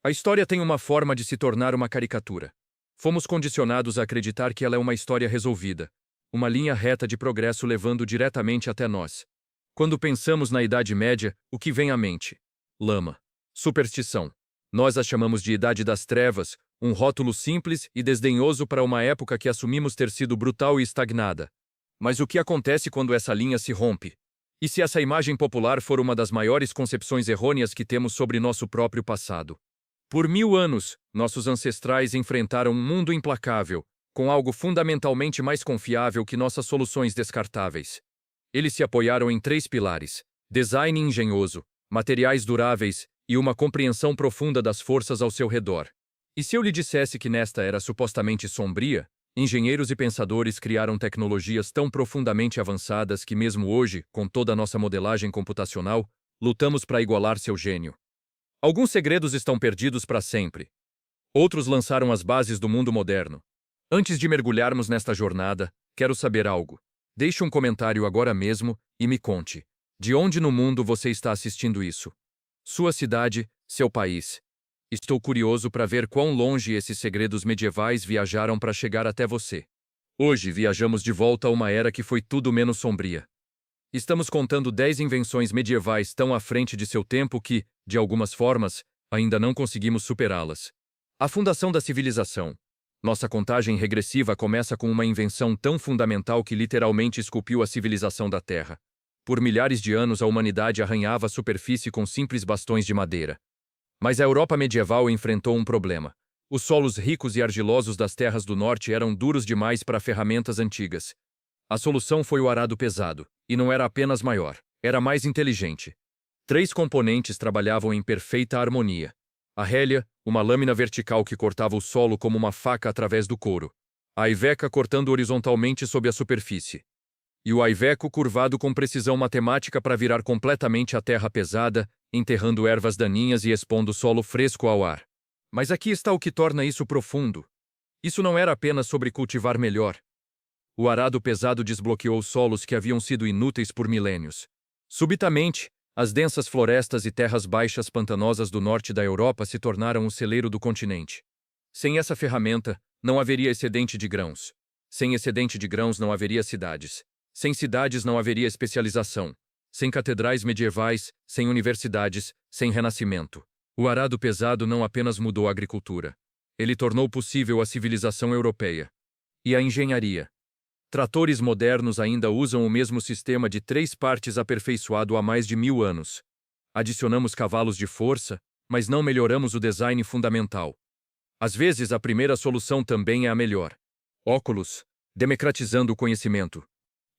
A história tem uma forma de se tornar uma caricatura. Fomos condicionados a acreditar que ela é uma história resolvida, uma linha reta de progresso levando diretamente até nós. Quando pensamos na Idade Média, o que vem à mente? Lama. Superstição. Nós a chamamos de Idade das Trevas, um rótulo simples e desdenhoso para uma época que assumimos ter sido brutal e estagnada. Mas o que acontece quando essa linha se rompe? E se essa imagem popular for uma das maiores concepções errôneas que temos sobre nosso próprio passado? Por 1000 anos, nossos ancestrais enfrentaram um mundo implacável, com algo fundamentalmente mais confiável que nossas soluções descartáveis. Eles se apoiaram em 3 pilares: design engenhoso, materiais duráveis e uma compreensão profunda das forças ao seu redor. E se eu lhe dissesse que nesta era supostamente sombria, engenheiros e pensadores criaram tecnologias tão profundamente avançadas que mesmo hoje, com toda a nossa modelagem computacional, lutamos para igualar seu gênio. Alguns segredos estão perdidos para sempre. Outros lançaram as bases do mundo moderno. Antes de mergulharmos nesta jornada, quero saber algo. Deixe um comentário agora mesmo e me conte. De onde no mundo você está assistindo isso? Sua cidade, seu país. Estou curioso para ver quão longe esses segredos medievais viajaram para chegar até você. Hoje viajamos de volta a uma era que foi tudo menos sombria. Estamos contando 10 invenções medievais tão à frente de seu tempo que, de algumas formas, ainda não conseguimos superá-las. A fundação da civilização. Nossa contagem regressiva começa com uma invenção tão fundamental que literalmente esculpiu a civilização da Terra. Por milhares de anos a humanidade arranhava a superfície com simples bastões de madeira. Mas a Europa medieval enfrentou um problema. Os solos ricos e argilosos das terras do norte eram duros demais para ferramentas antigas. A solução foi o arado pesado, e não era apenas maior, era mais inteligente. 3 componentes trabalhavam em perfeita harmonia. A rélia, uma lâmina vertical que cortava o solo como uma faca através do couro. A iveca cortando horizontalmente sob a superfície. E o aiveco curvado com precisão matemática para virar completamente a terra pesada, enterrando ervas daninhas e expondo o solo fresco ao ar. Mas aqui está o que torna isso profundo. Isso não era apenas sobre cultivar melhor. O arado pesado desbloqueou solos que haviam sido inúteis por milênios. Subitamente, as densas florestas e terras baixas pantanosas do norte da Europa se tornaram o celeiro do continente. Sem essa ferramenta, não haveria excedente de grãos. Sem excedente de grãos não haveria cidades. Sem cidades não haveria especialização. Sem catedrais medievais, sem universidades, sem renascimento. O arado pesado não apenas mudou a agricultura. Ele tornou possível a civilização europeia. E a engenharia. Tratores modernos ainda usam o mesmo sistema de 3 partes aperfeiçoado há mais de 1000 anos. Adicionamos cavalos de força, mas não melhoramos o design fundamental. Às vezes a primeira solução também é a melhor. Óculos, democratizando o conhecimento.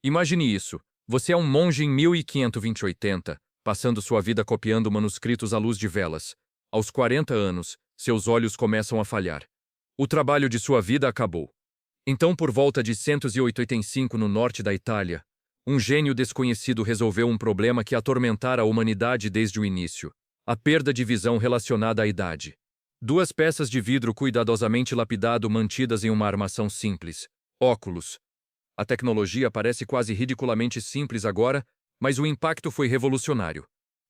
Imagine isso, você é um monge em 1580, passando sua vida copiando manuscritos à luz de velas. Aos 40 anos, seus olhos começam a falhar. O trabalho de sua vida acabou. Então, por volta de 185 no norte da Itália, um gênio desconhecido resolveu um problema que atormentara a humanidade desde o início: a perda de visão relacionada à idade. 2 peças de vidro cuidadosamente lapidado mantidas em uma armação simples. Óculos. A tecnologia parece quase ridiculamente simples agora, mas o impacto foi revolucionário.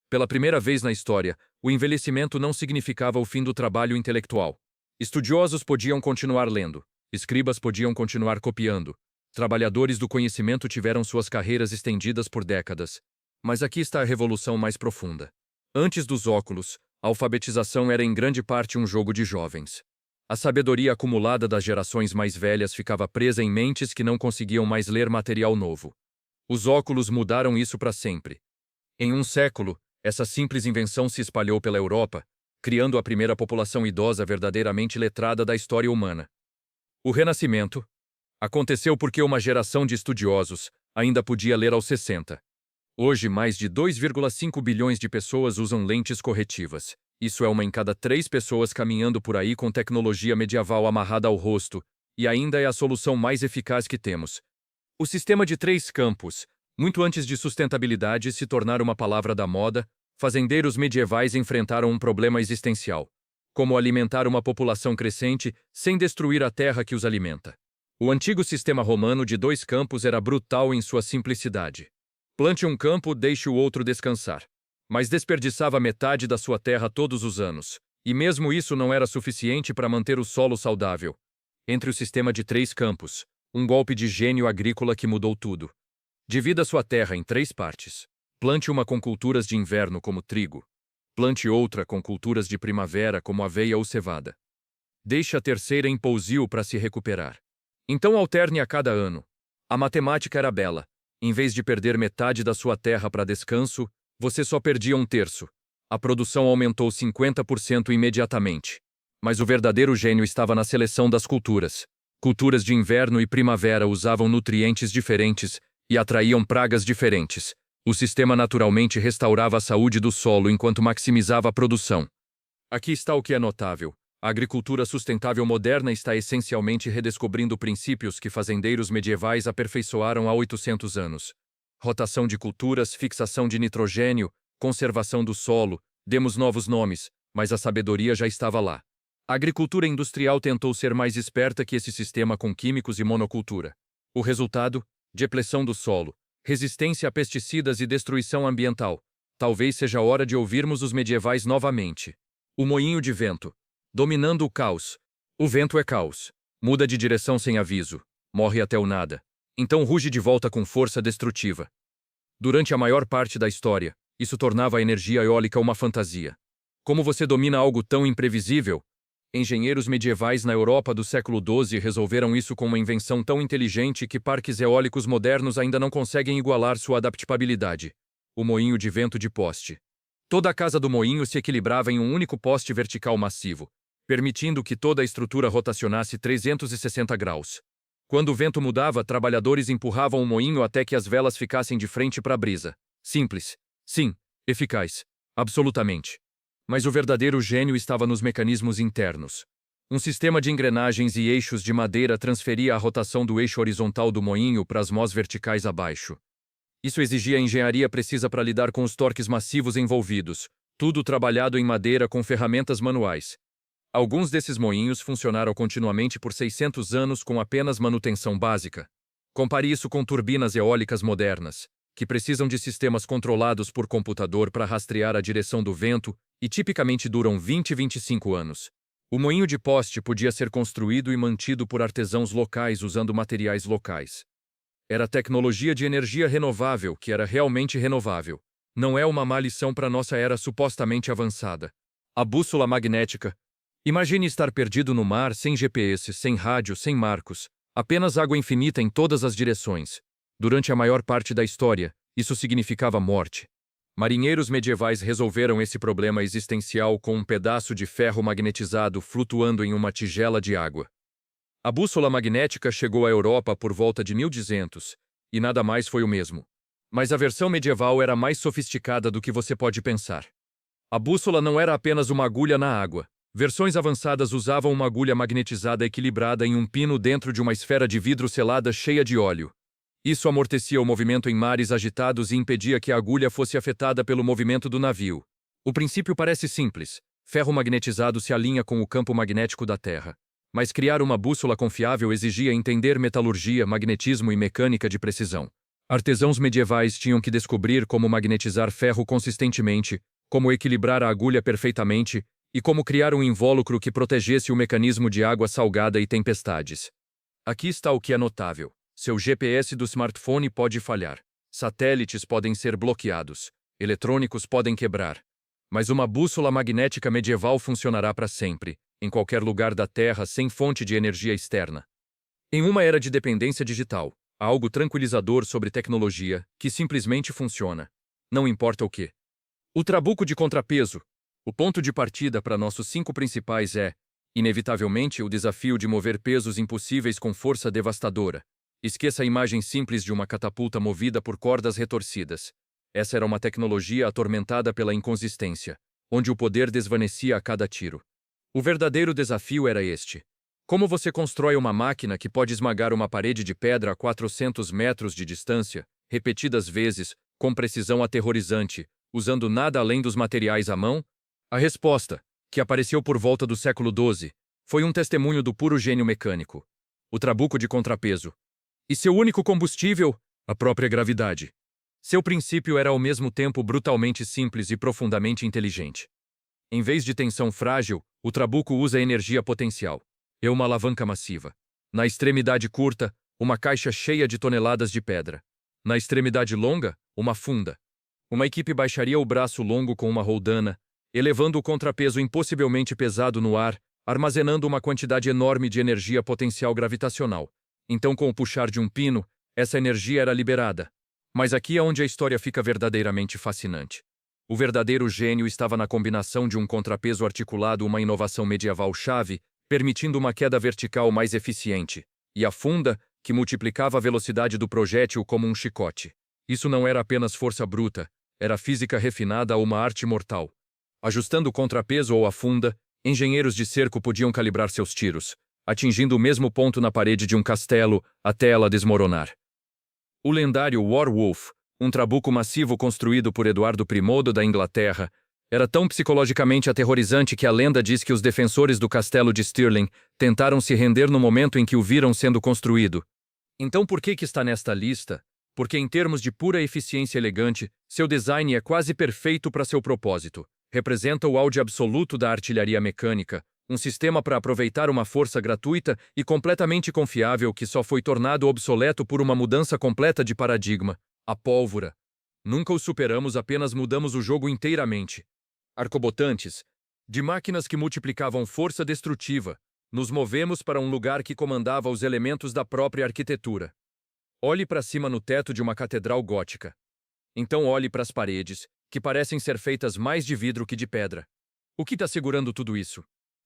Pela primeira vez na história, o envelhecimento não significava o fim do trabalho intelectual. Estudiosos podiam continuar lendo. Escribas podiam continuar copiando. Trabalhadores do conhecimento tiveram suas carreiras estendidas por décadas. Mas aqui está a revolução mais profunda. Antes dos óculos, a alfabetização era em grande parte um jogo de jovens. A sabedoria acumulada das gerações mais velhas ficava presa em mentes que não conseguiam mais ler material novo. Os óculos mudaram isso para sempre. Em um século, essa simples invenção se espalhou pela Europa, criando a primeira população idosa verdadeiramente letrada da história humana. O Renascimento aconteceu porque uma geração de estudiosos ainda podia ler aos 60. Hoje, mais de 2,5 bilhões de pessoas usam lentes corretivas. Isso é uma em cada 3 pessoas caminhando por aí com tecnologia medieval amarrada ao rosto, e ainda é a solução mais eficaz que temos. O sistema de 3 campos, muito antes de sustentabilidade se tornar uma palavra da moda, fazendeiros medievais enfrentaram um problema existencial: como alimentar uma população crescente sem destruir a terra que os alimenta. O antigo sistema romano de 2 campos era brutal em sua simplicidade. Plante um campo, deixe o outro descansar. Mas desperdiçava metade da sua terra todos os anos. E mesmo isso não era suficiente para manter o solo saudável. Entre o sistema de 3 campos, um golpe de gênio agrícola que mudou tudo. Divida sua terra em 3 partes. Plante uma com culturas de inverno como trigo. Plante outra com culturas de primavera como aveia ou cevada. Deixe a terceira em pousio para se recuperar. Então alterne a cada ano. A matemática era bela. Em vez de perder metade da sua terra para descanso, você só perdia um terço. A produção aumentou 50% imediatamente. Mas o verdadeiro gênio estava na seleção das culturas. Culturas de inverno e primavera usavam nutrientes diferentes e atraíam pragas diferentes. O sistema naturalmente restaurava a saúde do solo enquanto maximizava a produção. Aqui está o que é notável. A agricultura sustentável moderna está essencialmente redescobrindo princípios que fazendeiros medievais aperfeiçoaram há 800 anos. Rotação de culturas, fixação de nitrogênio, conservação do solo, demos novos nomes, mas a sabedoria já estava lá. A agricultura industrial tentou ser mais esperta que esse sistema com químicos e monocultura. O resultado? Depleção do solo, resistência a pesticidas e destruição ambiental. Talvez seja a hora de ouvirmos os medievais novamente. O moinho de vento. Dominando o caos. O vento é caos. Muda de direção sem aviso. Morre até o nada. Então ruge de volta com força destrutiva. Durante a maior parte da história, isso tornava a energia eólica uma fantasia. Como você domina algo tão imprevisível? Engenheiros medievais na Europa do século XII resolveram isso com uma invenção tão inteligente que parques eólicos modernos ainda não conseguem igualar sua adaptabilidade. O moinho de vento de poste. Toda a casa do moinho se equilibrava em um único poste vertical massivo, permitindo que toda a estrutura rotacionasse 360 graus. Quando o vento mudava, trabalhadores empurravam o moinho até que as velas ficassem de frente para a brisa. Simples. Sim, eficaz. Absolutamente. Mas o verdadeiro gênio estava nos mecanismos internos. Um sistema de engrenagens e eixos de madeira transferia a rotação do eixo horizontal do moinho para as mós verticais abaixo. Isso exigia engenharia precisa para lidar com os torques massivos envolvidos, tudo trabalhado em madeira com ferramentas manuais. Alguns desses moinhos funcionaram continuamente por 600 anos com apenas manutenção básica. Compare isso com turbinas eólicas modernas, que precisam de sistemas controlados por computador para rastrear a direção do vento e tipicamente duram 20-25 anos. O moinho de poste podia ser construído e mantido por artesãos locais usando materiais locais. Era tecnologia de energia renovável que era realmente renovável. Não é uma má lição para nossa era supostamente avançada. A bússola magnética. Imagine estar perdido no mar sem GPS, sem rádio, sem marcos, apenas água infinita em todas as direções. Durante a maior parte da história, isso significava morte. Marinheiros medievais resolveram esse problema existencial com um pedaço de ferro magnetizado flutuando em uma tigela de água. A bússola magnética chegou à Europa por volta de 1200, e nada mais foi o mesmo. Mas a versão medieval era mais sofisticada do que você pode pensar. A bússola não era apenas uma agulha na água. Versões avançadas usavam uma agulha magnetizada equilibrada em um pino dentro de uma esfera de vidro selada cheia de óleo. Isso amortecia o movimento em mares agitados e impedia que a agulha fosse afetada pelo movimento do navio. O princípio parece simples. Ferro magnetizado se alinha com o campo magnético da Terra. Mas criar uma bússola confiável exigia entender metalurgia, magnetismo e mecânica de precisão. Artesãos medievais tinham que descobrir como magnetizar ferro consistentemente, como equilibrar a agulha perfeitamente e como criar um invólucro que protegesse o mecanismo de água salgada e tempestades. Aqui está o que é notável. Seu GPS do smartphone pode falhar. Satélites podem ser bloqueados. Eletrônicos podem quebrar. Mas uma bússola magnética medieval funcionará para sempre, em qualquer lugar da Terra sem fonte de energia externa. Em uma era de dependência digital, há algo tranquilizador sobre tecnologia que simplesmente funciona. Não importa o que. O trabuco de contrapeso. O ponto de partida para nossos 5 principais é, inevitavelmente, o desafio de mover pesos impossíveis com força devastadora. Esqueça a imagem simples de uma catapulta movida por cordas retorcidas. Essa era uma tecnologia atormentada pela inconsistência, onde o poder desvanecia a cada tiro. O verdadeiro desafio era este. Como você constrói uma máquina que pode esmagar uma parede de pedra a 400 metros de distância, repetidas vezes, com precisão aterrorizante, usando nada além dos materiais à mão? A resposta, que apareceu por volta do século XII, foi um testemunho do puro gênio mecânico. O trabuco de contrapeso. E seu único combustível? A própria gravidade. Seu princípio era ao mesmo tempo brutalmente simples e profundamente inteligente. Em vez de tensão frágil, o trabuco usa energia potencial. É uma alavanca massiva. Na extremidade curta, uma caixa cheia de toneladas de pedra. Na extremidade longa, uma funda. Uma equipe baixaria o braço longo com uma roldana, elevando o contrapeso impossivelmente pesado no ar, armazenando uma quantidade enorme de energia potencial gravitacional. Então, com o puxar de um pino, essa energia era liberada. Mas aqui é onde a história fica verdadeiramente fascinante. O verdadeiro gênio estava na combinação de um contrapeso articulado, uma inovação medieval chave, permitindo uma queda vertical mais eficiente, e a funda, que multiplicava a velocidade do projétil como um chicote. Isso não era apenas força bruta, era física refinada ou uma arte mortal. Ajustando o contrapeso ou a funda, engenheiros de cerco podiam calibrar seus tiros, atingindo o mesmo ponto na parede de um castelo até ela desmoronar. O lendário Warwolf, um trabuco massivo construído por Eduardo I da Inglaterra, era tão psicologicamente aterrorizante que a lenda diz que os defensores do castelo de Stirling tentaram se render no momento em que o viram sendo construído. Então por que está nesta lista? Porque em termos de pura eficiência elegante, seu design é quase perfeito para seu propósito. Representa o auge absoluto da artilharia mecânica, um sistema para aproveitar uma força gratuita e completamente confiável que só foi tornado obsoleto por uma mudança completa de paradigma. A pólvora. Nunca o superamos, apenas mudamos o jogo inteiramente. Arcobotantes. De máquinas que multiplicavam força destrutiva, nos movemos para um lugar que comandava os elementos da própria arquitetura. Olhe para cima no teto de uma catedral gótica. Então olhe para as paredes, que parecem ser feitas mais de vidro que de pedra. O que está segurando tudo isso?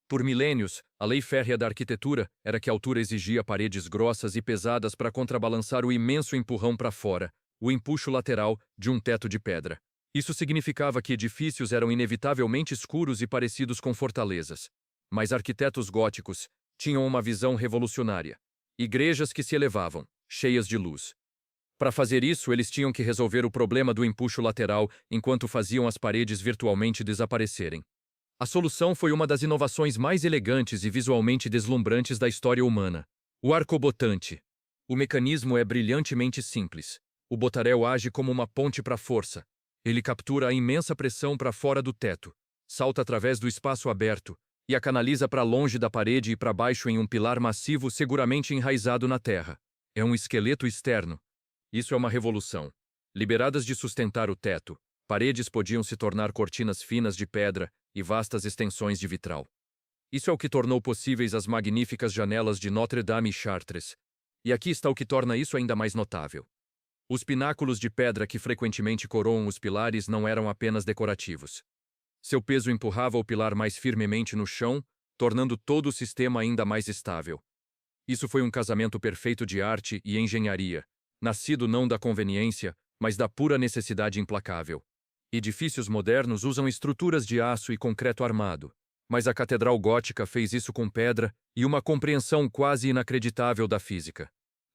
Por milênios, a lei férrea da arquitetura era que a altura exigia paredes grossas e pesadas para contrabalançar o imenso empurrão para fora, o empuxo lateral de um teto de pedra. Isso significava que edifícios eram inevitavelmente escuros e parecidos com fortalezas. Mas arquitetos góticos tinham uma visão revolucionária. Igrejas que se elevavam, cheias de luz. Para fazer isso, eles tinham que resolver o problema do empuxo lateral enquanto faziam as paredes virtualmente desaparecerem. A solução foi uma das inovações mais elegantes e visualmente deslumbrantes da história humana: o arcobotante. O mecanismo é brilhantemente simples. O botarel age como uma ponte para a força. Ele captura a imensa pressão para fora do teto, salta através do espaço aberto e a canaliza para longe da parede e para baixo em um pilar massivo seguramente enraizado na terra. É um esqueleto externo. Isso é uma revolução. Liberadas de sustentar o teto, paredes podiam se tornar cortinas finas de pedra e vastas extensões de vitral. Isso é o que tornou possíveis as magníficas janelas de Notre-Dame e Chartres. E aqui está o que torna isso ainda mais notável. Os pináculos de pedra que frequentemente coroam os pilares não eram apenas decorativos. Seu peso empurrava o pilar mais firmemente no chão, tornando todo o sistema ainda mais estável. Isso foi um casamento perfeito de arte e engenharia, nascido não da conveniência, mas da pura necessidade implacável. Edifícios modernos usam estruturas de aço e concreto armado, mas a Catedral Gótica fez isso com pedra e uma compreensão quase inacreditável da física.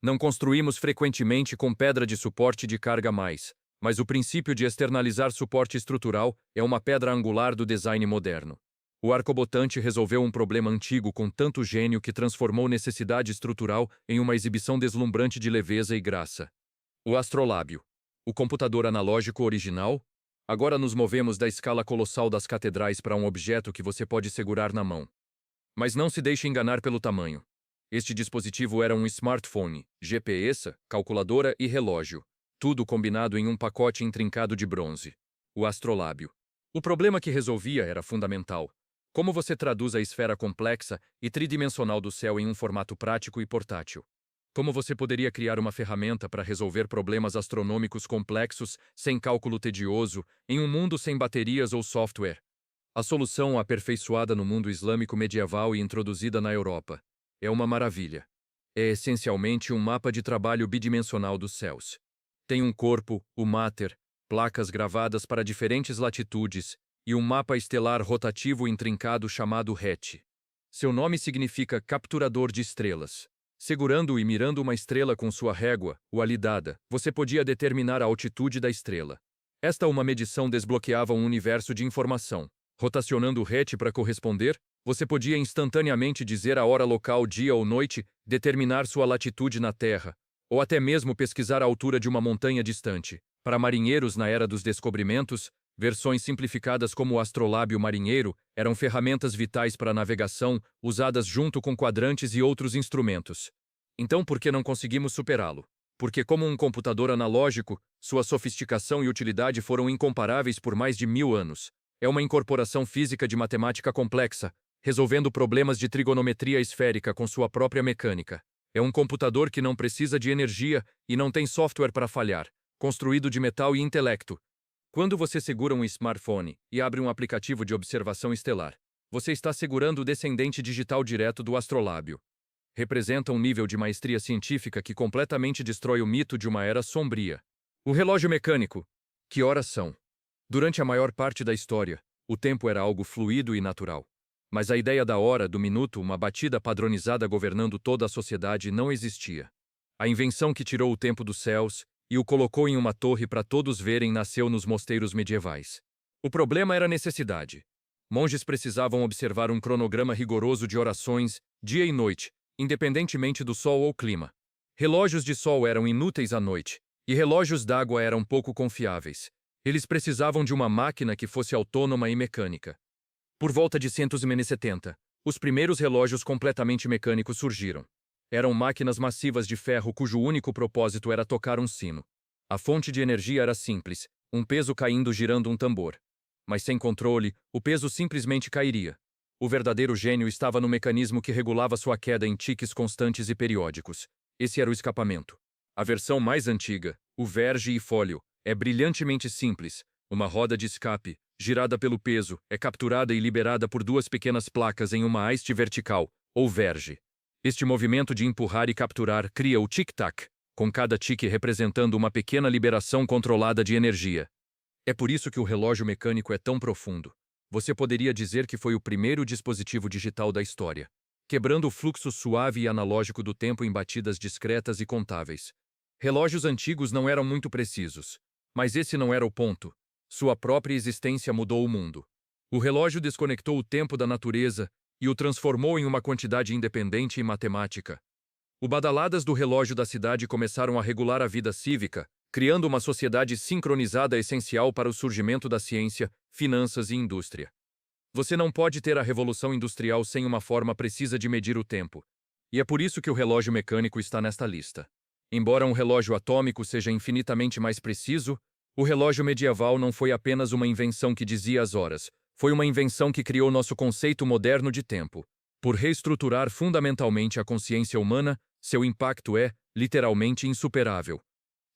Não construímos frequentemente com pedra de suporte de carga mais, mas o princípio de externalizar suporte estrutural é uma pedra angular do design moderno. O arcobotante resolveu um problema antigo com tanto gênio que transformou necessidade estrutural em uma exibição deslumbrante de leveza e graça. O astrolábio. O computador analógico original. Agora nos movemos da escala colossal das catedrais para um objeto que você pode segurar na mão. Mas não se deixe enganar pelo tamanho. Este dispositivo era um smartphone, GPS, calculadora e relógio, tudo combinado em um pacote intrincado de bronze. O astrolábio. O problema que resolvia era fundamental. Como você traduz a esfera complexa e tridimensional do céu em um formato prático e portátil? Como você poderia criar uma ferramenta para resolver problemas astronômicos complexos sem cálculo tedioso, em um mundo sem baterias ou software? A solução aperfeiçoada no mundo islâmico medieval e introduzida na Europa. É uma maravilha. É essencialmente um mapa de trabalho bidimensional dos céus. Tem um corpo, o máter, placas gravadas para diferentes latitudes e um mapa estelar rotativo intrincado chamado RET. Seu nome significa capturador de estrelas. Segurando e mirando uma estrela com sua régua, o alidada, você podia determinar a altitude da estrela. Esta uma medição desbloqueava um universo de informação. Rotacionando o RET para corresponder, você podia instantaneamente dizer a hora local, dia ou noite, determinar sua latitude na Terra, ou até mesmo pesquisar a altura de uma montanha distante. Para marinheiros na era dos descobrimentos, Versões simplificadas como o astrolábio marinheiro eram ferramentas vitais para a navegação, usadas junto com quadrantes e outros instrumentos. Então, por que não conseguimos superá-lo? Porque, como um computador analógico, sua sofisticação e utilidade foram incomparáveis por mais de 1000 anos. É uma incorporação física de matemática complexa, resolvendo problemas de trigonometria esférica com sua própria mecânica. É um computador que não precisa de energia e não tem software para falhar, construído de metal e intelecto. Quando você segura um smartphone e abre um aplicativo de observação estelar, você está segurando o descendente digital direto do astrolábio. Representa um nível de maestria científica que completamente destrói o mito de uma era sombria. O relógio mecânico. Que horas são? Durante a maior parte da história, o tempo era algo fluido e natural. Mas a ideia da hora, do minuto, uma batida padronizada governando toda a sociedade não existia. A invenção que tirou o tempo dos céus e o colocou em uma torre para todos verem nasceu nos mosteiros medievais. O problema era a necessidade. Monges precisavam observar um cronograma rigoroso de orações, dia e noite, independentemente do sol ou clima. Relógios de sol eram inúteis à noite, e relógios d'água eram pouco confiáveis. Eles precisavam de uma máquina que fosse autônoma e mecânica. Por volta de 170, os primeiros relógios completamente mecânicos surgiram. Eram máquinas massivas de ferro cujo único propósito era tocar um sino. A fonte de energia era simples, um peso caindo girando um tambor. Mas sem controle, o peso simplesmente cairia. O verdadeiro gênio estava no mecanismo que regulava sua queda em tiques constantes e periódicos. Esse era o escapamento. A versão mais antiga, o verge e fólio, é brilhantemente simples. Uma roda de escape, girada pelo peso, é capturada e liberada por duas pequenas placas em uma haste vertical, ou verge. Este movimento de empurrar e capturar cria o tic-tac, com cada tique representando uma pequena liberação controlada de energia. É por isso que o relógio mecânico é tão profundo. Você poderia dizer que foi o primeiro dispositivo digital da história, quebrando o fluxo suave e analógico do tempo em batidas discretas e contáveis. Relógios antigos não eram muito precisos, mas esse não era o ponto. Sua própria existência mudou o mundo. O relógio desconectou o tempo da natureza e o transformou em uma quantidade independente e matemática. Os badaladas do relógio da cidade começaram a regular a vida cívica, criando uma sociedade sincronizada essencial para o surgimento da ciência, finanças e indústria. Você não pode ter a revolução industrial sem uma forma precisa de medir o tempo. E é por isso que o relógio mecânico está nesta lista. Embora um relógio atômico seja infinitamente mais preciso, o relógio medieval não foi apenas uma invenção que dizia as horas, foi uma invenção que criou nosso conceito moderno de tempo. Por reestruturar fundamentalmente a consciência humana, seu impacto é, literalmente, insuperável.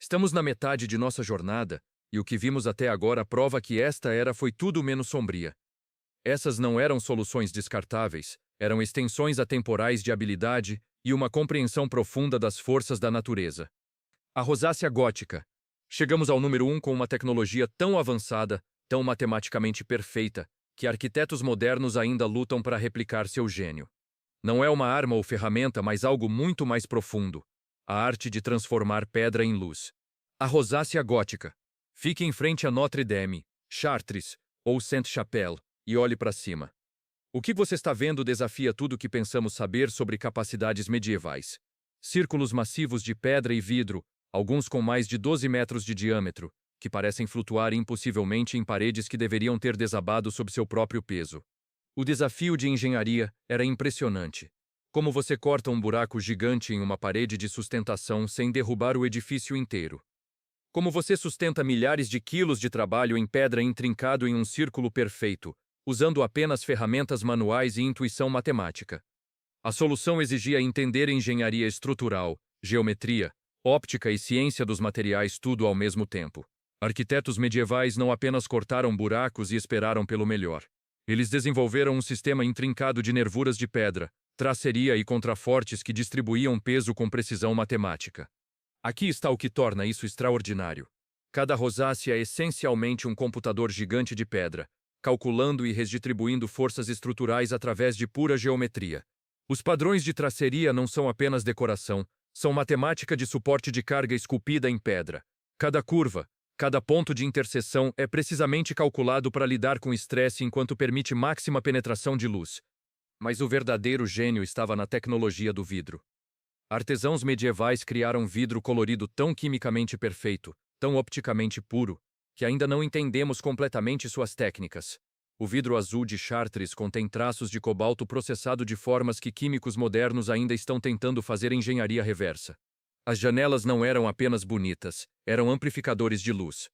Estamos na metade de nossa jornada, e o que vimos até agora prova que esta era foi tudo menos sombria. Essas não eram soluções descartáveis, eram extensões atemporais de habilidade e uma compreensão profunda das forças da natureza. A rosácea gótica. Chegamos ao número 1 com uma tecnologia tão avançada, tão matematicamente perfeita, que arquitetos modernos ainda lutam para replicar seu gênio. Não é uma arma ou ferramenta, mas algo muito mais profundo. A arte de transformar pedra em luz. A rosácea gótica. Fique em frente a Notre Dame, Chartres ou Sainte-Chapelle e olhe para cima. O que você está vendo desafia tudo o que pensamos saber sobre capacidades medievais. Círculos massivos de pedra e vidro, alguns com mais de 12 metros de diâmetro, que parecem flutuar impossivelmente em paredes que deveriam ter desabado sob seu próprio peso. O desafio de engenharia era impressionante. Como você corta um buraco gigante em uma parede de sustentação sem derrubar o edifício inteiro? Como você sustenta milhares de quilos de trabalho em pedra intrincado em um círculo perfeito, usando apenas ferramentas manuais e intuição matemática? A solução exigia entender engenharia estrutural, geometria, óptica e ciência dos materiais tudo ao mesmo tempo. Arquitetos medievais não apenas cortaram buracos e esperaram pelo melhor. Eles desenvolveram um sistema intrincado de nervuras de pedra, traceria e contrafortes que distribuíam peso com precisão matemática. Aqui está o que torna isso extraordinário. Cada rosácea é essencialmente um computador gigante de pedra, calculando e redistribuindo forças estruturais através de pura geometria. Os padrões de traceria não são apenas decoração, são matemática de suporte de carga esculpida em pedra. Cada curva, cada ponto de interseção é precisamente calculado para lidar com estresse enquanto permite máxima penetração de luz. Mas o verdadeiro gênio estava na tecnologia do vidro. Artesãos medievais criaram vidro colorido tão quimicamente perfeito, tão opticamente puro, que ainda não entendemos completamente suas técnicas. O vidro azul de Chartres contém traços de cobalto processado de formas que químicos modernos ainda estão tentando fazer engenharia reversa. As janelas não eram apenas bonitas, eram amplificadores de luz.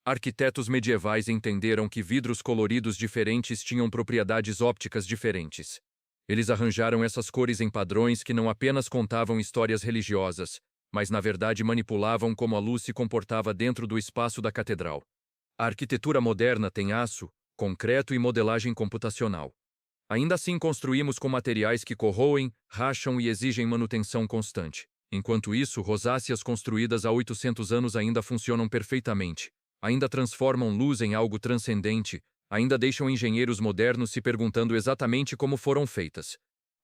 Arquitetos medievais entenderam que vidros coloridos diferentes tinham propriedades ópticas diferentes. Eles arranjaram essas cores em padrões que não apenas contavam histórias religiosas, mas na verdade manipulavam como a luz se comportava dentro do espaço da catedral. A arquitetura moderna tem aço, concreto e modelagem computacional. Ainda assim construímos com materiais que corroem, racham e exigem manutenção constante. Enquanto isso, rosáceas construídas há 800 anos ainda funcionam perfeitamente, ainda transformam luz em algo transcendente, ainda deixam engenheiros modernos se perguntando exatamente como foram feitas.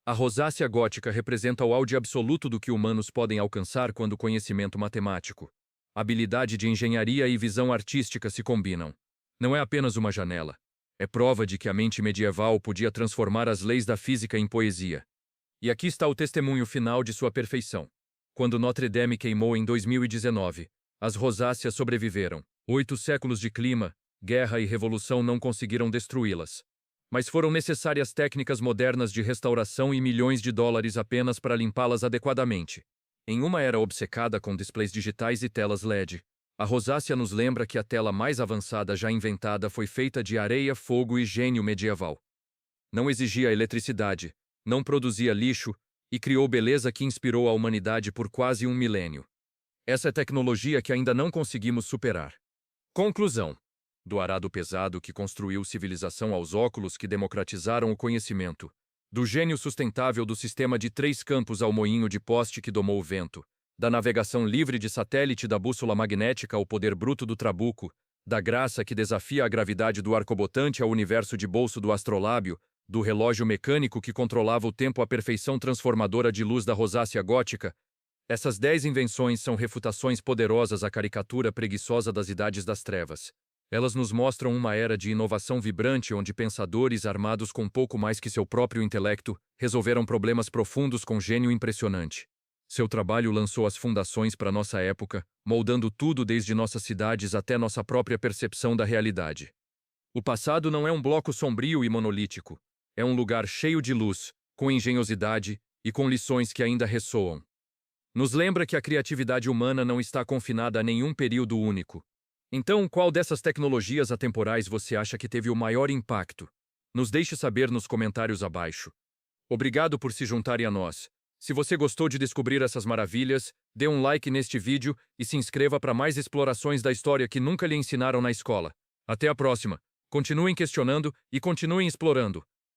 A rosácea gótica representa o auge absoluto do que humanos podem alcançar quando o conhecimento matemático, habilidade de engenharia e visão artística se combinam. Não é apenas uma janela. É prova de que a mente medieval podia transformar as leis da física em poesia. E aqui está o testemunho final de sua perfeição. Quando Notre Dame queimou em 2019, as rosáceas sobreviveram. 8 séculos de clima, guerra e revolução não conseguiram destruí-las. Mas foram necessárias técnicas modernas de restauração e milhões de dólares apenas para limpá-las adequadamente. Em uma era obcecada com displays digitais e telas LED, a rosácea nos lembra que a tela mais avançada já inventada foi feita de areia, fogo e gênio medieval. Não exigia eletricidade, não produzia lixo e criou beleza que inspirou a humanidade por quase um milênio. Essa é tecnologia que ainda não conseguimos superar. Conclusão: do arado pesado que construiu civilização aos óculos que democratizaram o conhecimento, do gênio sustentável do sistema de 3 campos ao moinho de poste que domou o vento, da navegação livre de satélite da bússola magnética ao poder bruto do trabuco, da graça que desafia a gravidade do arcobotante ao universo de bolso do astrolábio, do relógio mecânico que controlava o tempo à perfeição transformadora de luz da rosácea gótica. Essas 10 invenções são refutações poderosas à caricatura preguiçosa das idades das trevas. Elas nos mostram uma era de inovação vibrante onde pensadores armados com pouco mais que seu próprio intelecto resolveram problemas profundos com gênio impressionante. Seu trabalho lançou as fundações para nossa época, moldando tudo desde nossas cidades até nossa própria percepção da realidade. O passado não é um bloco sombrio e monolítico. É um lugar cheio de luz, com engenhosidade e com lições que ainda ressoam. Nos lembra que a criatividade humana não está confinada a nenhum período único. Então, qual dessas tecnologias atemporais você acha que teve o maior impacto? Nos deixe saber nos comentários abaixo. Obrigado por se juntarem a nós. Se você gostou de descobrir essas maravilhas, dê um like neste vídeo e se inscreva para mais explorações da história que nunca lhe ensinaram na escola. Até a próxima. Continuem questionando e continuem explorando.